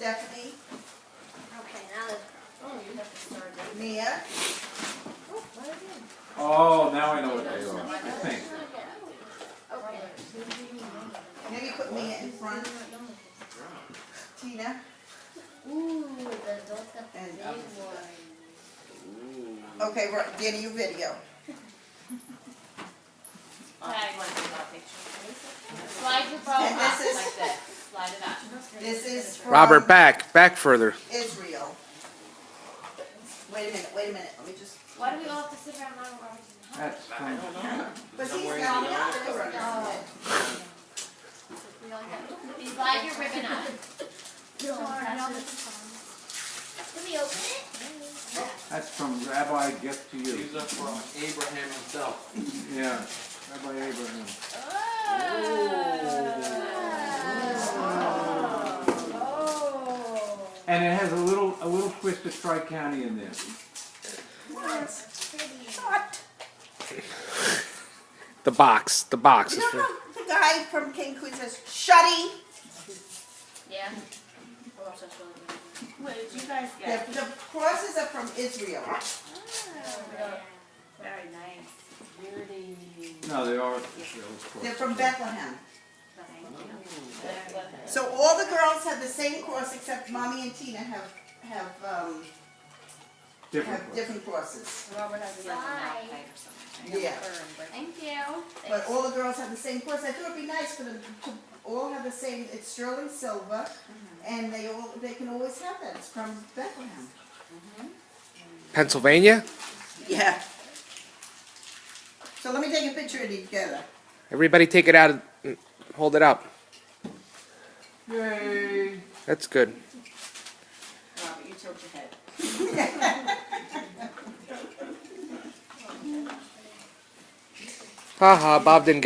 Stephanie, Okay, now let's. Oh, you have to start it. Mia, Oh, now I know what they are. I think. Okay. maybe put Mia in front. Tina, Ooh, the adult got the And, big one. okay, right, Danny, you video. Slide your bow And up this is- like this. Slide it up. This is from Robert, back further. Israel. Wait a minute, let me just, Why do we all have to sit around now? That's from, but he's got the other one. Slide your ribbon up. Can we open it? that's from Rabbi Gift to You. These are from Abraham himself. Yeah, Rabbi Abraham. Oh. And it has a little twist of Tri-County in there. The box You is know for. how the guy from King Queen says, Shutty? Yeah. What did you guys get? The crosses are from Israel. Very nice. Really. No, they are. They're from Bethlehem. So all the girls have the same cross except Mommy and Tina have Different. different crosses. Robert has a Bye. Yeah. Thank you. But all the girls have the same cross. I thought it'd be nice for them to all have the same, it's sterling silver, and they can always have that. It's from Bethlehem. Pennsylvania? Yeah. So let me take a picture of these together. Everybody take it out and hold it up. Yay! That's good. Robert, you tilt your head. Haha, Bob didn't get